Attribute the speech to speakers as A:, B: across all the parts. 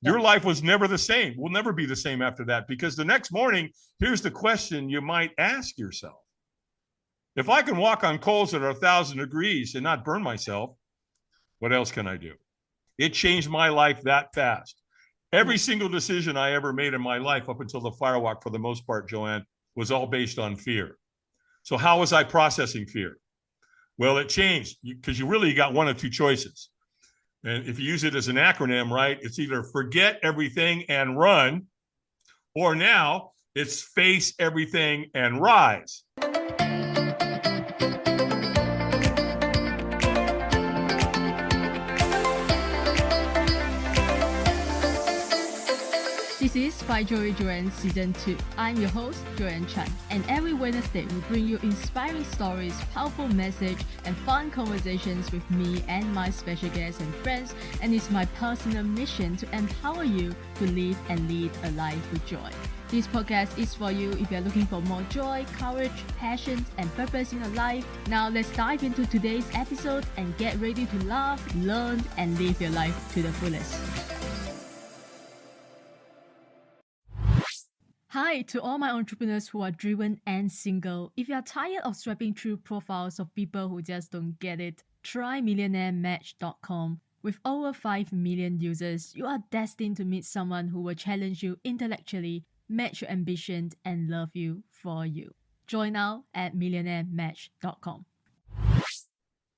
A: Your life was never the same, will never be the same after that, because the next morning, here's the question you might ask yourself. If I can walk on coals that are 1,000 degrees and not burn myself, what else can I do? It changed my life that fast. Every single decision I ever made in my life up until the Firewalk, for the most part, Joanne, was all based on fear. So how was I processing fear? Well, it changed because you really got one of two choices. And if you use it as an acronym, right, it's either forget everything and run, or now it's face everything and rise.
B: This is By Joyan Season 2. I'm your host, Joyan Chan, and every Wednesday we bring you inspiring stories, powerful message, and fun conversations with me and my special guests and friends, and it's my personal mission to empower you to live and lead a life with joy. This podcast is for you if you're looking for more joy, courage, passion, and purpose in your life. Now let's dive into today's episode and get ready to laugh, learn, and live your life to the fullest. Hi to all my entrepreneurs who are driven and single. If you are tired of swiping through profiles of people who just don't get it, try millionairematch.com. With over 5 million users, you are destined to meet someone who will challenge you intellectually, match your ambition, and love you for you. Join now at millionairematch.com.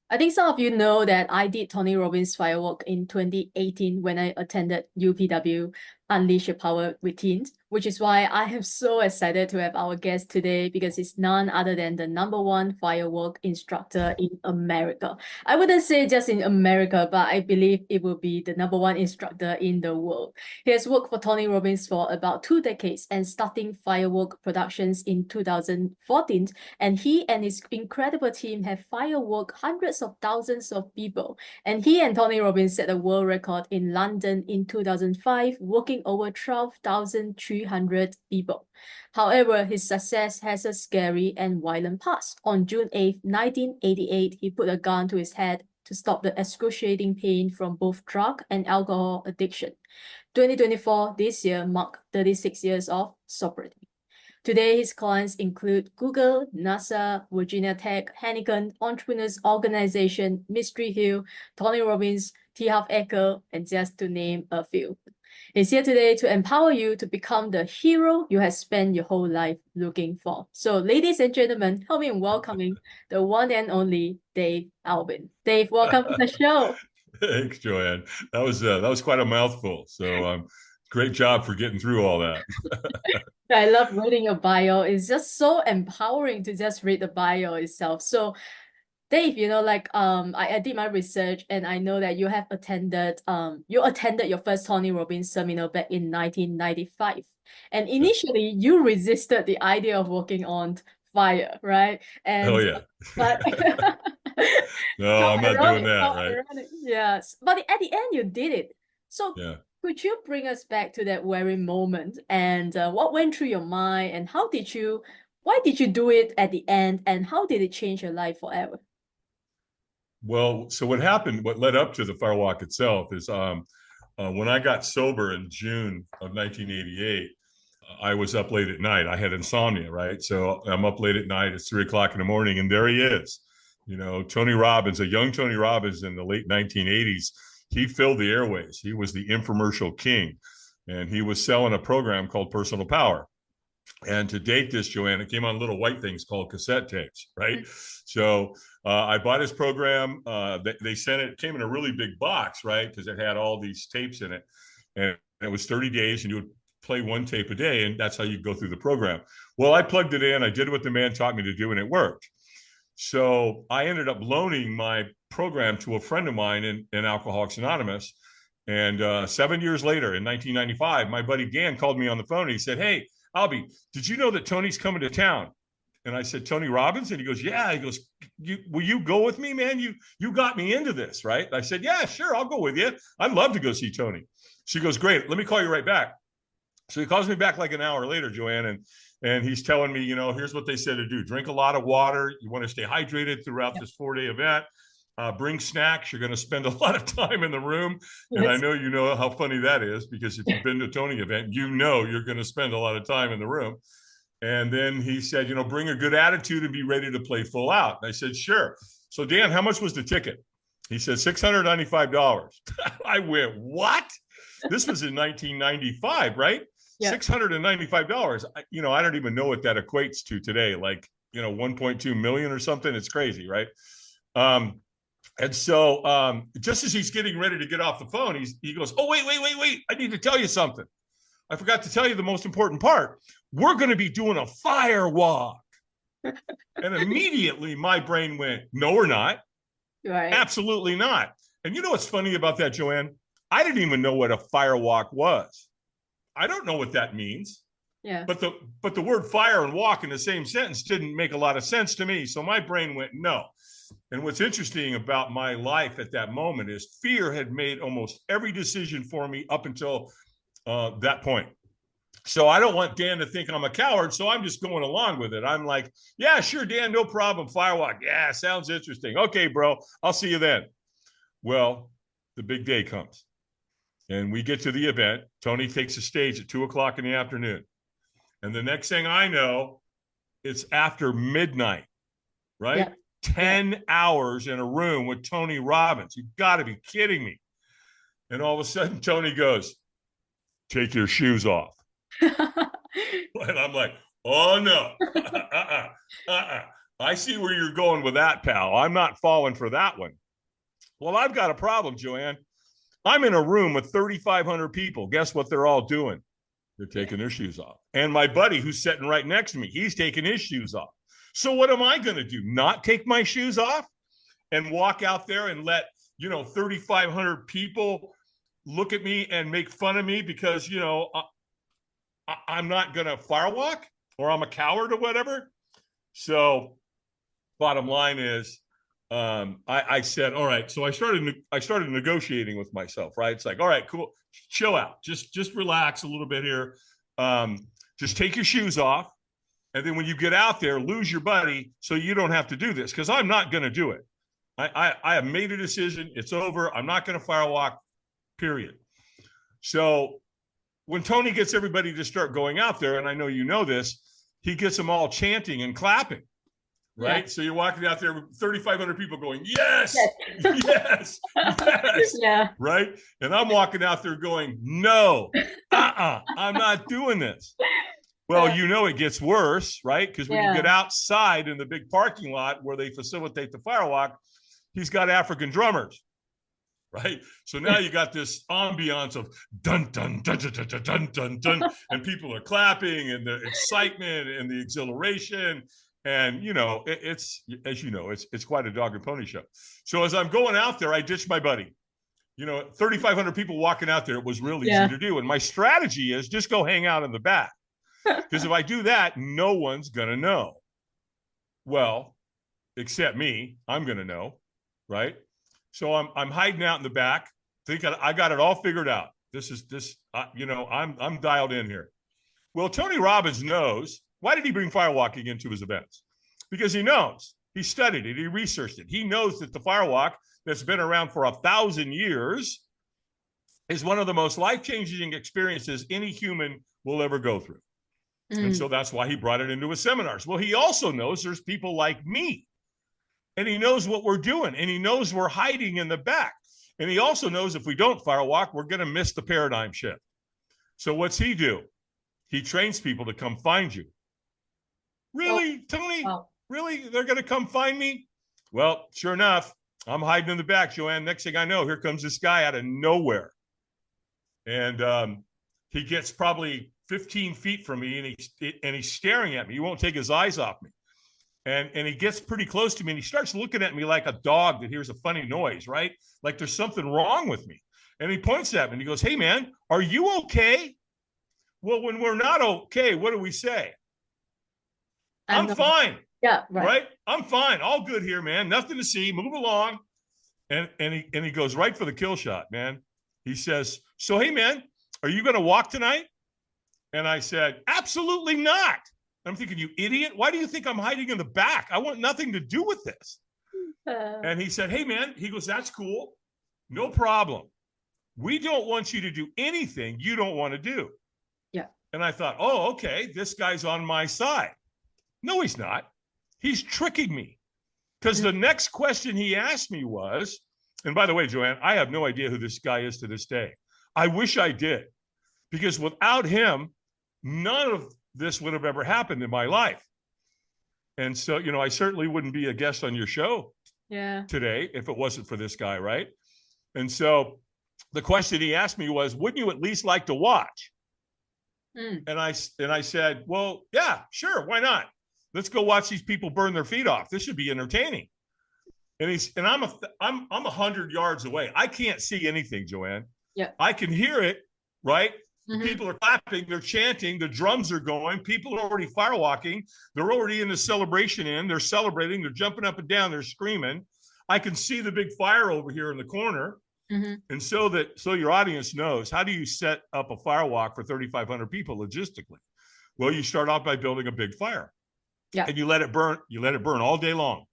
B: I think some of you know that I did Tony Robbins Firewalk in 2018 when I attended UPW Unleash Your Power with Teens, which is why I am so excited to have our guest today, because it's none other than the #1 Firewalk instructor in America. I wouldn't say just in America, but I believe it will be the #1 instructor in the world. He has worked for Tony Robbins for about 2 decades and starting Firewalk Productions in 2014. And he and his incredible team have firewalked hundreds of thousands of people. And he and Tony Robbins set a world record in London in 2005, working over 12,300 people. However, his success has a scary and violent past. On June 8, 1988, he put a gun to his head to stop the excruciating pain from both drug and alcohol addiction. 2024, this year, marked 36 years of sobriety. Today, his clients include Google, NASA, Virginia Tech, Heineken, Entrepreneurs Organization, Mystery Hill, Tony Robbins, T. Half Acre, and just to name a few. He's here today to empower you to become the hero you have spent your whole life looking for. So, ladies and gentlemen, help me in welcoming the one and only Dave Albin. Dave, welcome to the show.
A: Thanks, Joanne. That was quite a mouthful. So, great job for getting through all that.
B: I love reading your bio. It's just so empowering to just read the bio itself. So, Dave, I did my research and I know that you have attended your first Tony Robbins seminar back in 1995. And initially you resisted the idea of working on fire, right? And
A: oh yeah.
B: but
A: No, I'm not doing that, right?
B: Yes. But at the end you did it. So
A: Yeah.
B: could you bring us back to that very moment and what went through your mind, and why did you do it at the end, and how did it change your life forever?
A: Well, so what led up to the Firewalk itself is when I got sober in June of 1988, I was up late at night. I had insomnia, right? So I'm up late at night. It's 3 o'clock in the morning, and there he is. Tony Robbins, a young Tony Robbins in the late 1980s. He filled the airways. He was the infomercial king, and he was selling a program called Personal Power. And to date this, Joanne, it came on little white things called cassette tapes, right? So I bought his program. They sent it came in a really big box, right? Because it had all these tapes in it. And it was 30 days, and you would play one tape a day, and that's how you go through the program. Well, I plugged it in. I did what the man taught me to do, and it worked. So I ended up loaning my program to a friend of mine in Alcoholics Anonymous. And 7 years later, in 1995, my buddy Dan called me on the phone. And he said, "Hey, Albie, did you know that Tony's coming to town?" And I said, "Tony Robbins?" And he goes, "Yeah." He goes, "Will you go with me, man? You got me into this, right?" I said, "Yeah, sure. I'll go with you. I'd love to go see Tony." She goes, "Great. Let me call you right back." So he calls me back like an hour later, Joanne, and he's telling me, here's what they said to do. Drink a lot of water. You want to stay hydrated throughout this 4-day event. bring snacks. You're going to spend a lot of time in the room.
B: Yes.
A: And I know you know how funny that is, because if you've been to a Tony event, you know you're going to spend a lot of time in the room. And then he said, bring a good attitude and be ready to play full out. And I said, sure. So Dan, how much was the ticket? He said, $695. I went, what? This was in 1995, right? Yeah. $695. I don't even know what that equates to today. Like, 1.2 million or something. It's crazy, right? And so just as he's getting ready to get off the phone, he goes, oh, wait. I need to tell you something. I forgot to tell you the most important part. We're going to be doing a fire walk. And immediately my brain went, no, we're not. Right. Absolutely not. And you know what's funny about that, Joanne? I didn't even know what a fire walk was. I don't know what that means. Yeah. But the word fire and walk in the same sentence didn't make a lot of sense to me. So my brain went, no. And what's interesting about my life at that moment is fear had made almost every decision for me up until that point. So I don't want Dan to think I'm a coward. So I'm just going along with it. I'm like, yeah, sure, Dan, no problem. Firewalk. Yeah, sounds interesting. Okay, bro, I'll see you then. Well, the big day comes and we get to the event. Tony takes the stage at 2:00 in the afternoon. And the next thing I know, it's after midnight, right? Yeah. 10 hours in a room with Tony Robbins. You've got to be kidding me. And all of a sudden, Tony goes, take your shoes off. And I'm like, oh, no. I see where you're going with that, pal. I'm not falling for that one. Well, I've got a problem, Joanne. I'm in a room with 3,500 people. Guess what they're all doing? They're taking their shoes off. And my buddy who's sitting right next to me, he's taking his shoes off. So what am I going to do? Not take my shoes off and walk out there and let, 3,500 people look at me and make fun of me because, I'm not going to firewalk or I'm a coward or whatever. So bottom line is, I said, all right. So I started negotiating with myself, right? It's like, all right, cool. Chill out. Just relax a little bit here. Just take your shoes off. And then when you get out there, lose your buddy so you don't have to do this, because I'm not going to do it. I have made a decision. It's over. I'm not going to firewalk, period. So when Tony gets everybody to start going out there, and I know you know this, he gets them all chanting and clapping, right? Yeah. So you're walking out there with 3,500 people going, yes, yes, yes, yeah. Right? And I'm walking out there going, no, I'm not doing this. Well, it gets worse, right? Because when you get outside in the big parking lot where they facilitate the firewalk, he's got African drummers, right? So now you got this ambiance of dun, dun, dun, dun, dun, dun, dun, dun, and people are clapping and the excitement and the exhilaration. And, it's, as you know, it's quite a dog and pony show. So as I'm going out there, I ditched my buddy. 3,500 people walking out there, it was real easy to do. And my strategy is just go hang out in the back. Because if I do that, no one's going to know. Well, except me, I'm going to know, right? So I'm hiding out in the back, thinking I got it all figured out. I'm dialed in here. Well, Tony Robbins knows. Why did he bring firewalking into his events? Because he knows. He studied it. He researched it. He knows that the firewalk that's been around for 1,000 years is one of the most life-changing experiences any human will ever go through. And so that's why he brought it into his seminars. Well, he also knows there's people like me, and he knows what we're doing, and he knows we're hiding in the back. And he also knows if we don't firewalk, we're going to miss the paradigm shift. So what's he do? He trains people to come find you. Really, Tony? Really? They're going to come find me? Well, sure enough, I'm hiding in the back, Joanne. Next thing I know, here comes this guy out of nowhere. And he gets probably 15 feet from me, and he's staring at me. He won't take his eyes off me. And he gets pretty close to me, and he starts looking at me like a dog that hears a funny noise, right? Like there's something wrong with me. And he points at me and he goes, hey, man, are you okay? Well, when we're not okay, what do we say? I'm fine. Yeah, right. I'm fine. All good here, man. Nothing to see. Move along. And he goes right for the kill shot, man. He says, so, hey, man, are you going to walk tonight? And I said, absolutely not. I'm thinking, you idiot. Why do you think I'm hiding in the back? I want nothing to do with this. And he said, hey, man, he goes, that's cool. No problem. We don't want you to do anything you don't want to do.
C: Yeah.
A: And I thought, oh, okay, this guy's on my side. No, he's not. He's tricking me. Because the next question he asked me was, and by the way, Joanne, I have no idea who this guy is to this day. I wish I did. Because without him, none of this would have ever happened in my life. And so, you know, I certainly wouldn't be a guest on your show today if it wasn't for this guy, right? And so the question he asked me was, wouldn't you at least like to watch? And I said, well, yeah, sure, why not? Let's go watch these people burn their feet off. This should be entertaining. And I'm 100 yards away. I can't see anything, Joanne.
C: Yeah.
A: I can hear it, right? People are clapping, they're chanting, the drums are going, people are already firewalking, they're already in the celebration they're celebrating, they're jumping up and down, they're screaming. I can see the big fire over here in the corner. And so your audience knows, how do you set up a firewalk for 3,500 people logistically? Well, you start off by building a big fire.
C: Yeah.
A: And you let it burn all day long.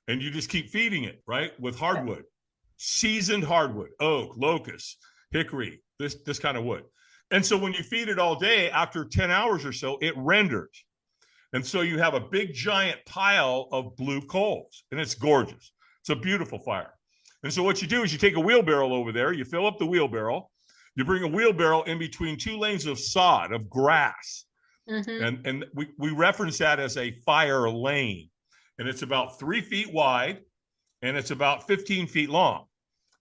A: And you just keep feeding it, right? With hardwood, seasoned hardwood, oak, locust, hickory, this kind of wood. And so when you feed it all day, after 10 hours or so, it renders. And so you have a big giant pile of blue coals, and it's gorgeous. It's a beautiful fire. And so what you do is you take a wheelbarrow over there, you fill up the wheelbarrow, you bring a wheelbarrow in between two lanes of sod, of grass. And we reference that as a fire lane. And it's about 3 feet wide, and it's about 15 feet long.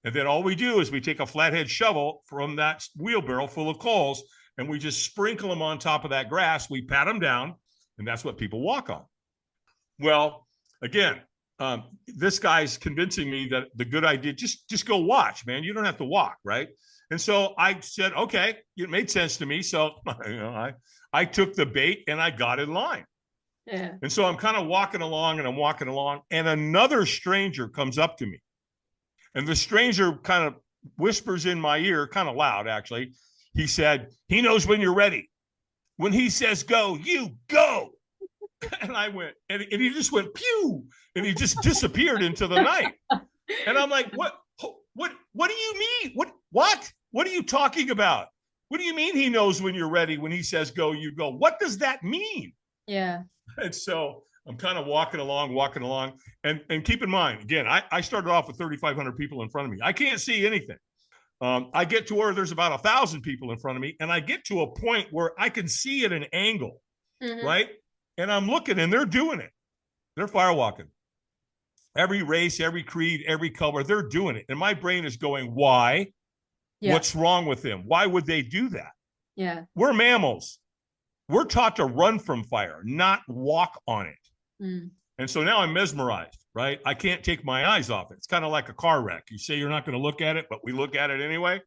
A: And then all we do is we take a flathead shovel from that wheelbarrow full of coals, and we just sprinkle them on top of that grass. We pat them down, and that's what people walk on. Well, again, this guy's convincing me that the good idea, just go watch, man. You don't have to walk, right? And so I said, okay, it made sense to me. So I took the bait and I got in line.
C: Yeah.
A: And so I'm kind of walking along, and another stranger comes up to me. And the stranger kind of whispers in my ear, kind of loud, actually. He said, he knows when you're ready. When he says go, you go. And I went, and he just went, pew, and he just disappeared into the night. And I'm like, what do you mean? What are you talking about? What do you mean he knows when you're ready? When he says go, you go. What does that mean?
C: Yeah.
A: And so I'm kind of walking along. And keep in mind, again, I started off with 3,500 people in front of me. I can't see anything. I get to where there's about 1,000 people in front of me, and I get to a point where I can see at an angle, right? And I'm looking, and they're doing it. They're firewalking. Every race, every creed, every color, they're doing it. And my brain is going, why? Yeah. What's wrong with them? Why would they do that?
C: Yeah.
A: We're mammals. We're taught to run from fire, not walk on it. And so now I'm mesmerized, right? I can't take my eyes off it. It's kind of like a car wreck. You say you're not going to look at it, but we look at it anyway.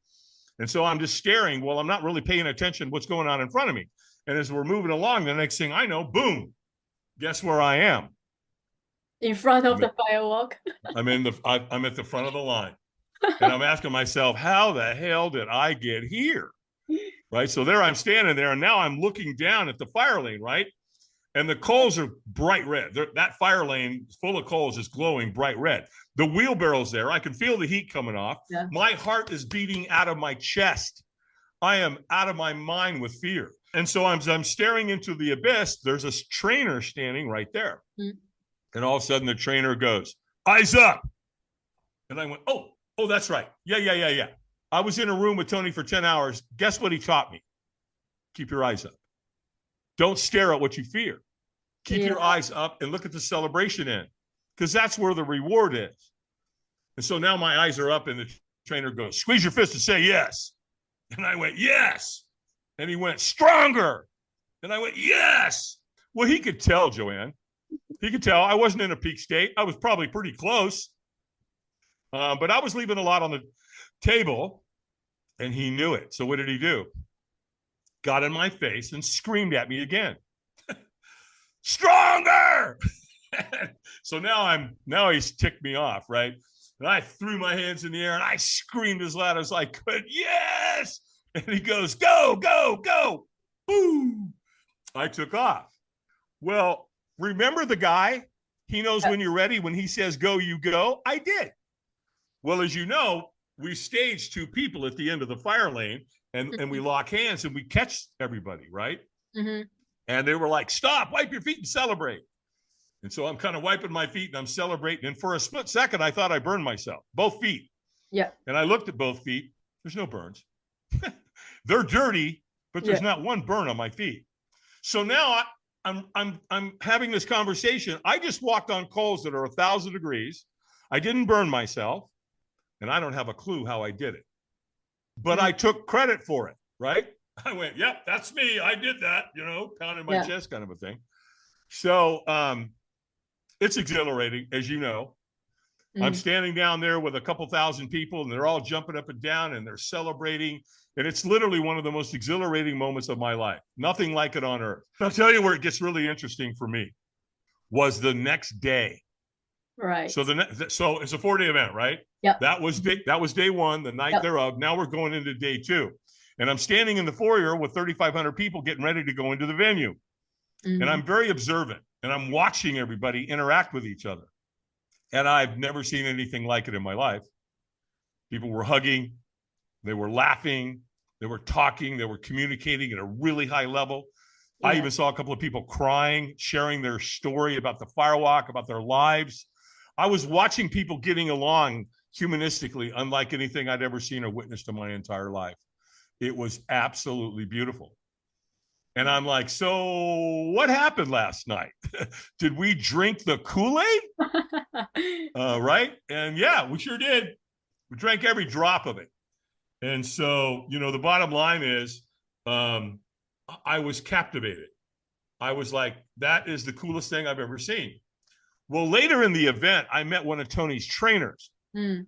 A: And so I'm just staring. Well, I'm not really paying attention to what's going on in front of me. And as we're moving along, the next thing I know, boom, guess where I am?
C: In front of the firewalk.
A: I'm at the front of the line. And I'm asking myself, how the hell did I get here? Right. So there I'm standing there, and now I'm looking down at the fire lane, right? And the coals are bright red. That fire lane full of coals is glowing bright red. The wheelbarrow's there. I can feel the heat coming off. Yeah. My heart is beating out of my chest. I am out of my mind with fear. And so I'm staring into the abyss. There's a trainer standing right there. And all of a sudden the trainer goes, eyes up. And I went, oh, that's right. Yeah. I was in a room with Tony for 10 hours. Guess what he taught me? Keep your eyes up. Don't stare at what you fear. Keep your eyes up and look at the celebration end, because that's where the reward is. And so now my eyes are up, and the trainer goes, squeeze your fist and say yes. And I went, yes. And he went, stronger. And I went, yes. Well, he could tell, Joanne. He could tell I wasn't in a peak state. I was probably pretty close. But I was leaving a lot on the table, and he knew it. So what did he do? Got in my face and screamed at me again. Stronger. So now he's ticked me off, right? And I threw my hands in the air and I screamed as loud as I could, yes. And he goes, go, go, go. Boom. I took off. Well, remember the guy He knows when you're ready. When he says go, you go. I did. Well, as you know, we stage 2 people at the end of the fire lane, and we lock hands and we catch everybody, right?
C: Mm-hmm.
A: And they were like, stop, wipe your feet and celebrate. And so I'm kind of wiping my feet and I'm celebrating. And for a split second, I thought I burned myself, both feet.
C: Yeah.
A: And I looked at both feet. There's no burns. They're dirty, but there's not one burn on my feet. So now I'm having this conversation. I just walked on coals that are 1,000 degrees. I didn't burn myself, and I don't have a clue how I did it. But I took credit for it, right? I went, yep, that's me. I did that, pounding my chest kind of a thing. So it's exhilarating, as you know. I'm standing down there with a couple thousand people, and they're all jumping up and down, and they're celebrating. And it's literally one of the most exhilarating moments of my life. Nothing like it on earth. I'll tell you where it gets really interesting for me was the next day.
C: Right.
A: So so it's a 4-day event, right?
C: Yep.
A: That was day 1, the night thereof. Now we're going into day 2. And I'm standing in the foyer with 3,500 people getting ready to go into the venue. And I'm very observant, and I'm watching everybody interact with each other. And I've never seen anything like it in my life. People were hugging, they were laughing, they were talking, they were communicating at a really high level. I even saw a couple of people crying, sharing their story about the Firewalk, about their lives. I was watching people getting along humanistically, unlike anything I'd ever seen or witnessed in my entire life. It was absolutely beautiful. And I'm like, so what happened last night? Did we drink the Kool-Aid? Right? And yeah, we sure did. We drank every drop of it. And so, the bottom line is I was captivated. I was like, that is the coolest thing I've ever seen. Well, later in the event, I met one of Tony's trainers, a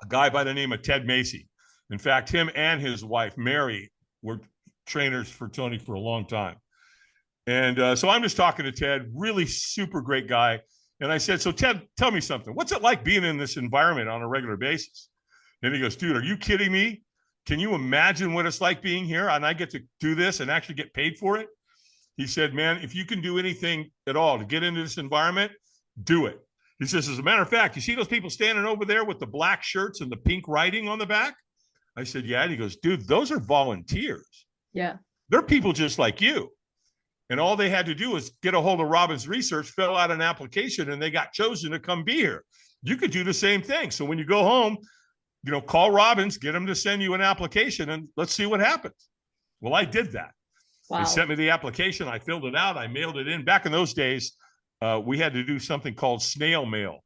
A: guy by the name of Ted Macy. In fact, him and his wife, Mary, were trainers for Tony for a long time. And so I'm just talking to Ted, really super great guy. And I said, so Ted, tell me something. What's it like being in this environment on a regular basis? And he goes, dude, are you kidding me? Can you imagine what it's like being here? And I get to do this and actually get paid for it. He said, man, if you can do anything at all to get into this environment, do it. He says, as a matter of fact, you see those people standing over there with the black shirts and the pink writing on the back? I said, yeah. And he goes, dude, those are volunteers.
C: Yeah.
A: They're people just like you. And all they had to do was get a hold of Robbins Research, fill out an application, and they got chosen to come be here. You could do the same thing. So when you go home, call Robbins, get them to send you an application, and let's see what happens. Well, I did that.
C: Wow.
A: They sent me the application. I filled it out. I mailed it in. Back in those days, we had to do something called snail mail,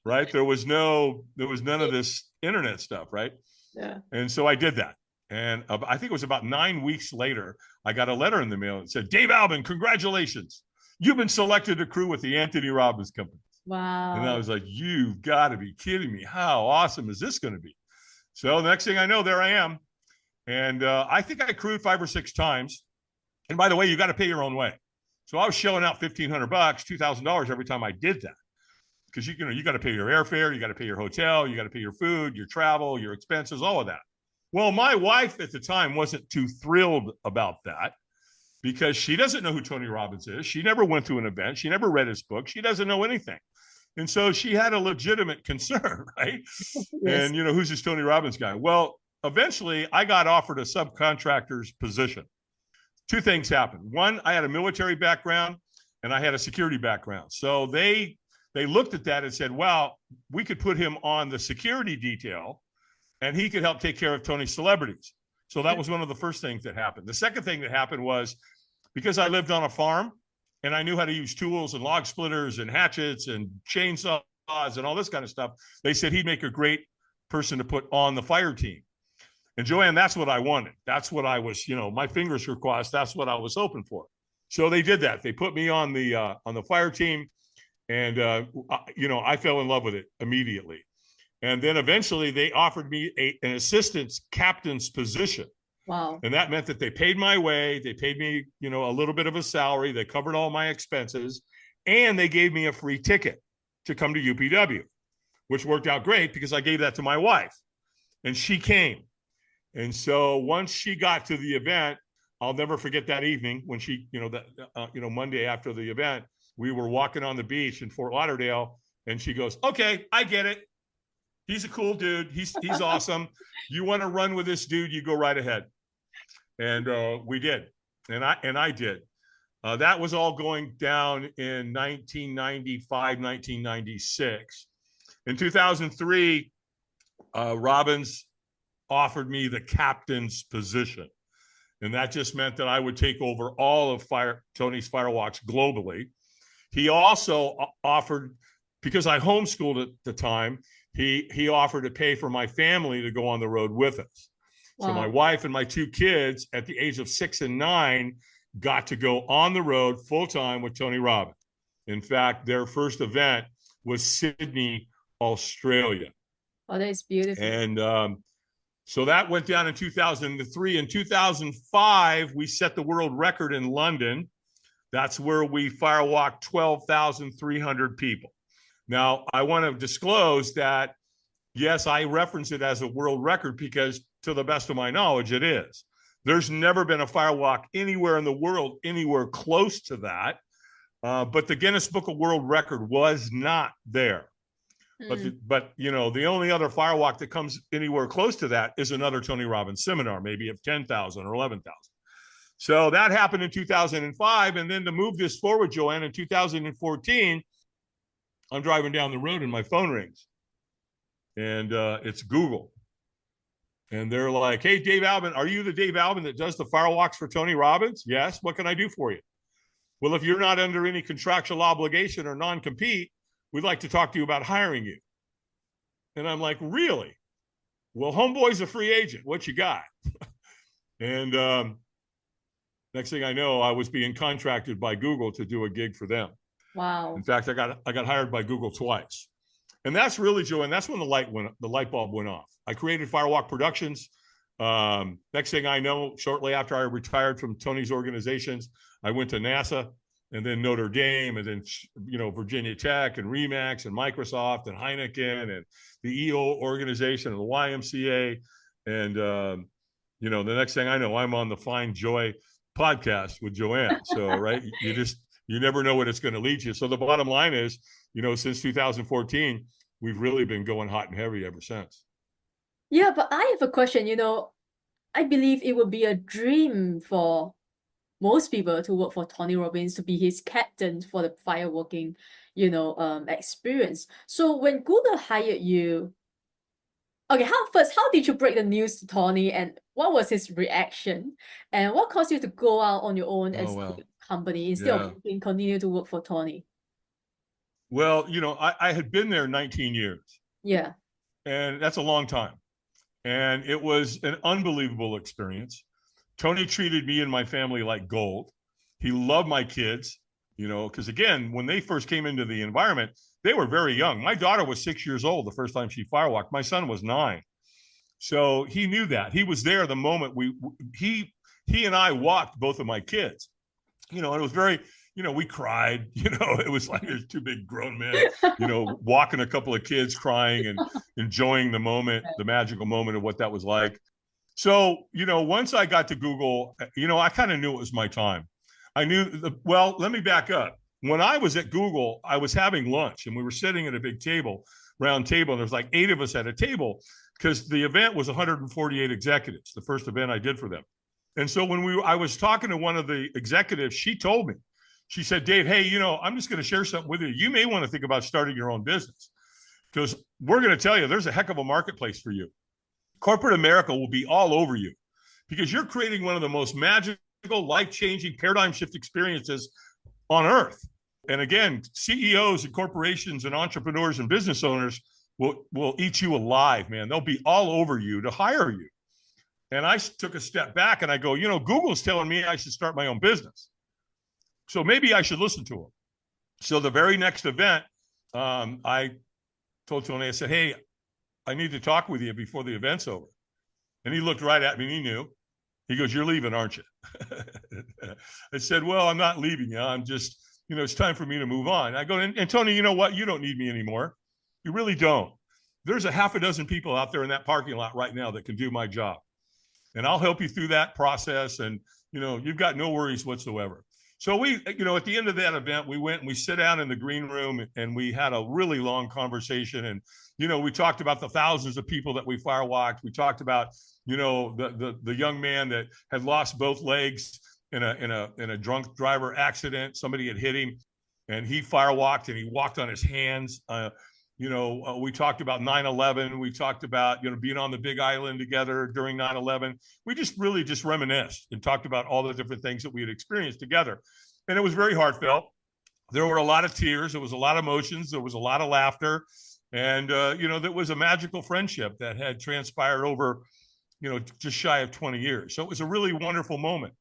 A: right? There was none of this internet stuff, right?
C: Yeah.
A: And so I did that. And I think it was about 9 weeks later, I got a letter in the mail that said, Dave Albin, congratulations. You've been selected to crew with the Anthony Robbins Company.
C: Wow.
A: And I was like, you've got to be kidding me. How awesome is this going to be? So the next thing I know, there I am. And I think I crewed 5 or 6 times. And by the way, you got to pay your own way. So I was shelling out $1,500, $2,000 every time I did that. Because you got to pay your airfare, you got to pay your hotel, you got to pay your food, your travel, your expenses, all of that. Well, my wife at the time wasn't too thrilled about that because she doesn't know who Tony Robbins is. She never went to an event. She never read his book. She doesn't know anything. And so she had a legitimate concern, right?
C: Yes.
A: And, who's this Tony Robbins guy? Well, eventually I got offered a subcontractor's position. 2 things happened. One, I had a military background and I had a security background. So they looked at that and said, well, we could put him on the security detail and he could help take care of Tony's celebrities. So that was one of the first things that happened. The second thing that happened was because I lived on a farm and I knew how to use tools and log splitters and hatchets and chainsaws and all this kind of stuff, they said he'd make a great person to put on the fire team. And Joyan, that's what I wanted. That's what I was, my fingers were crossed. That's what I was hoping for. So they did that. They put me on the fire team, and I fell in love with it immediately. And then eventually they offered me an assistant captain's position.
C: Wow.
A: And that meant that they paid my way. They paid me, a little bit of a salary. They covered all my expenses, and they gave me a free ticket to come to UPW, which worked out great because I gave that to my wife, and she came. And so once she got to the event, I'll never forget that evening when she, Monday after the event, we were walking on the beach in Fort Lauderdale, and she goes, "Okay, I get it. He's a cool dude. He's awesome. You want to run with this dude, you go right ahead." And we did, and I did. That was all going down in 1995, 1996. In 2003, Robbins offered me the captain's position. And that just meant that I would take over all of Tony's Firewalks globally. He also offered, because I homeschooled at the time, he offered to pay for my family to go on the road with us. Wow. So my wife and my 2 kids at the age of 6 and 9 got to go on the road full time with Tony Robbins. In fact, their first event was Sydney, Australia.
C: Oh, that is beautiful.
A: And so that went down in 2003. In 2005, we set the world record in London. That's where we firewalked 12,300 people. Now, I want to disclose that, yes, I reference it as a world record because, to the best of my knowledge, it is. There's never been a firewalk anywhere in the world, anywhere close to that. But the Guinness Book of World Record was not there. But you know, the only other firewalk that comes anywhere close to that is another Tony Robbins seminar, maybe of 10,000 or 11,000. So that happened in 2005. And then to move this forward, Joyan, in 2014, I'm driving down the road and my phone rings. And it's Google. And they're like, "Hey, Dave Albin, are you the Dave Albin that does the firewalks for Tony Robbins?" "Yes. What can I do for you?" "Well, if you're not under any contractual obligation or non-compete, we'd like to talk to you about hiring you." And I'm like, "Really?" "Well, homeboy's a free agent. What you got?" And next thing I know, I was being contracted by Google to do a gig for them.
C: Wow.
A: In fact, I got hired by Google twice. And that's really, Joyan, that's when the light bulb went off. I created Firewalk Productions. Next thing I know, shortly after I retired from Tony's organizations, I went to NASA, and then Notre Dame, and then, you know, Virginia Tech and Remax and Microsoft and Heineken and the EO organization and the YMCA. And, you know, the next thing I know, I'm on the Find Joy podcast with Joyan. So, right, you never know what it's going to lead you. So the bottom line is, you know, since 2014, we've really been going hot and heavy ever since.
C: Yeah, but I have a question. You know, I believe it would be a dream for most people to work for Tony Robbins, to be his captain for the firewalking, you know, experience. So when Google hired you, okay, how did you break the news to Tony, and what was his reaction, and what caused you to go out on your own as a company instead of continue to work for Tony?
A: Well, you know, I had been there 19 years.
C: Yeah.
A: And that's a long time. And it was an unbelievable experience. Tony treated me and my family like gold. He loved my kids, you know, because again, when they first came into the environment, they were very young. My daughter was 6 years old the first time she firewalked. My son was 9. So he knew that. He was there the moment he and I walked both of my kids, you know, and it was very, you know, we cried, you know, it was like there's 2 big grown men, you know, walking a couple of kids crying and enjoying the moment, the magical moment of what that was like. So, you know, once I got to Google, you know, I kind of knew it was my time. I knew, well, let me back up. When I was at Google, I was having lunch and we were sitting at a big table, round table, and there's like 8 of us at a table because the event was 148 executives, the first event I did for them. And so when I was talking to one of the executives, she told me, she said, "Dave, hey, you know, I'm just going to share something with you. You may want to think about starting your own business because we're going to tell you there's a heck of a marketplace for you. Corporate America will be all over you because you're creating one of the most magical, life-changing, paradigm shift experiences on earth." And again, CEOs and corporations and entrepreneurs and business owners will eat you alive, man. They'll be all over you to hire you. And I took a step back and I go, you know, Google's telling me I should start my own business. So maybe I should listen to him. So the very next event, I told Tony, I said, "Hey, I need to talk with you before the event's over." And he looked right at me and he knew. He goes, "You're leaving, aren't you?" I said, "Well, I'm not leaving you. I'm just, you know, it's time for me to move on." I go, and Tony, you know what? You don't need me anymore. You really don't. There's a half a dozen people out there in that parking lot right now that can do my job. And I'll help you through that process. And, you know, you've got no worries whatsoever. So we, at the end of that event, we went and we sit down in the green room and we had a really long conversation. And, we talked about the thousands of people that we firewalked. We talked about, the young man that had lost both legs in a drunk driver accident. Somebody had hit him and he firewalked and he walked on his hands. We talked about 9/11. We talked about, being on the Big Island together during 9/11. We just reminisced and talked about all the different things that we had experienced together. And it was very heartfelt. There were a lot of tears. There was a lot of emotions. There was a lot of laughter. And, there was a magical friendship that had transpired over, just shy of 20 years. So it was a really wonderful moment.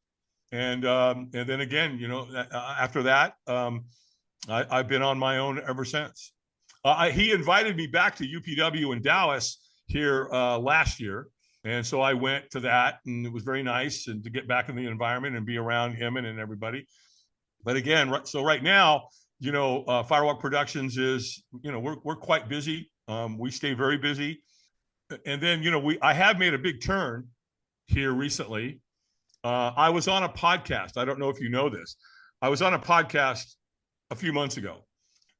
A: And then again, after that, I've been on my own ever since. He invited me back to UPW in Dallas here last year. And so I went to that and it was very nice and to get back in the environment and be around him and everybody. But again, so right now, Firewalk Productions is, we're quite busy. We stay very busy. And then, I have made a big turn here recently. I was on a podcast. I don't know if you know this. I was on a podcast a few months ago.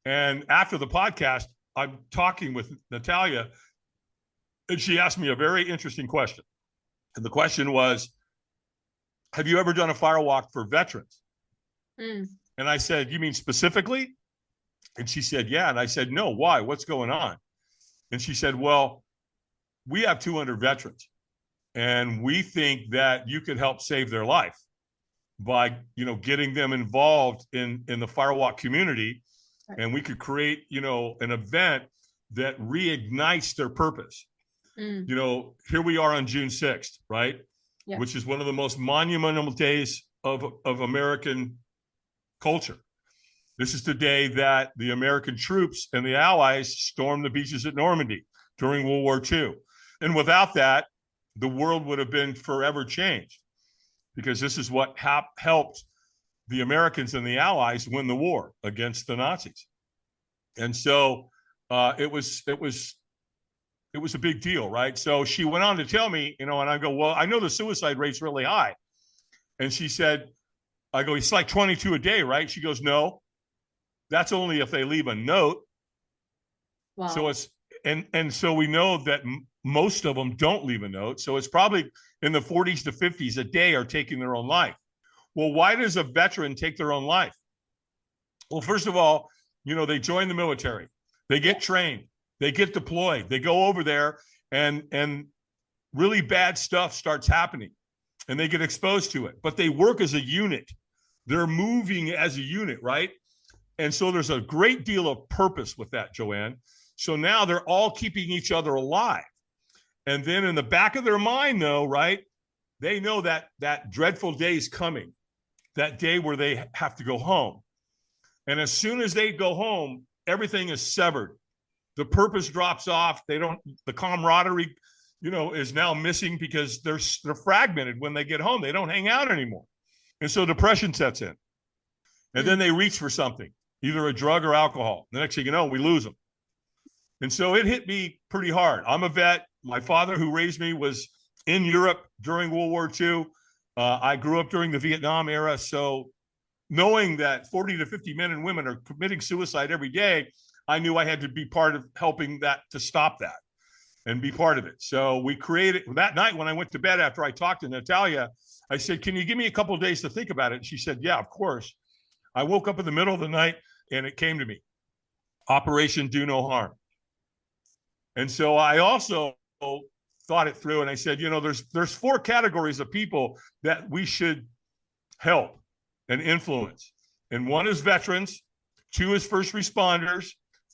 A: And after the podcast, I'm talking with Natalia, and she asked me a very interesting question. And the question was, have you ever done a firewalk for veterans?
C: Mm.
A: And I said, you mean specifically? And she said, yeah. And I said, no, why? What's going on? And she said, well, we have 200 veterans, and we think that you could help save their life by, getting them involved in the firewalk community. And we could create, an event that reignites their purpose.
C: Mm.
A: Here we are on June 6th, right?
C: Yeah.
A: Which is one of the most monumental days of American culture. This is the day that the American troops and the Allies stormed the beaches at Normandy during World War II. And without that, the world would have been forever changed, because this is what helped the Americans and the Allies win the war against the Nazis. And so it was a big deal, right? So she went on to tell me, and I go, well, I know the suicide rate's really high. And she said, I go, it's like 22 a day, right? She goes, no, that's only if they leave a note.
C: Wow.
A: So it's, and so we know that most of them don't leave a note. So it's probably in the 40s to 50s a day are taking their own life. Well, why does a veteran take their own life? Well, first of all, they join the military, they get trained, they get deployed, they go over there, and really bad stuff starts happening, and they get exposed to it. But they work as a unit. They're moving as a unit, right? And so there's a great deal of purpose with that, Joanne. So now they're all keeping each other alive. And then in the back of their mind, though, right, they know that that dreadful day is coming, that day where they have to go home. And as soon as they go home, everything is severed. The purpose drops off. The camaraderie, is now missing because they're fragmented when they get home. They don't hang out anymore. And so depression sets in. And then they reach for something, either a drug or alcohol. The next thing you know, we lose them. And so it hit me pretty hard. I'm a vet. My father, who raised me, was in Europe during World War II. I grew up during the Vietnam era. So knowing that 40 to 50 men and women are committing suicide every day, I knew I had to be part of helping that to stop that and be part of it. So we created that night when I went to bed after I talked to Natalia, I said, can you give me a couple of days to think about it? And she said, yeah, of course. I woke up in the middle of the night and it came to me, Operation Do No Harm. And so I also thought it through and I said, there's 4 categories of people that we should help and influence. And 1 is veterans, 2 is first responders,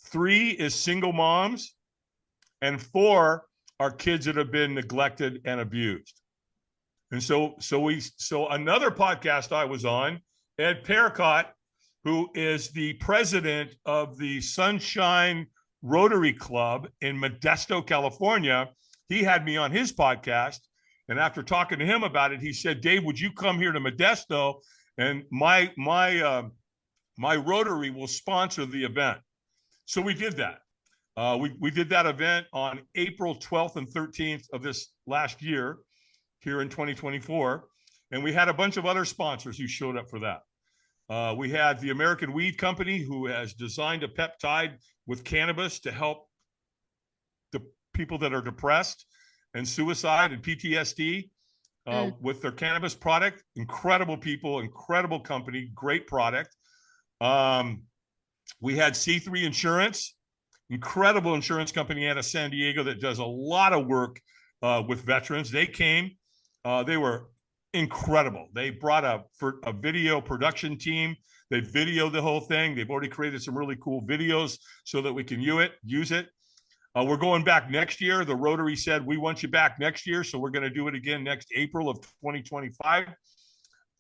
A: 3 is single moms, and 4 are kids that have been neglected and abused. And so another podcast I was on, Ed Pericott, who is the president of the Sunshine Rotary Club in Modesto, California, he had me on his podcast. And after talking to him about it, he said, Dave, would you come here to Modesto? And my Rotary will sponsor the event. So we did that. We did that event on April 12th and 13th of this last year here in 2024. And we had a bunch of other sponsors who showed up for that. We had the American Weed Company, who has designed a peptide with cannabis to help the people that are depressed and suicide and PTSD with their cannabis product. Incredible people, incredible company, great product. We had C3 Insurance, incredible insurance company out of San Diego that does a lot of work with veterans. They came, they were incredible. They brought a video production team. They videoed the whole thing. They've already created some really cool videos so that we can use it. We're going back next year. The Rotary said, we want you back next year. So we're going to do it again next April of 2025.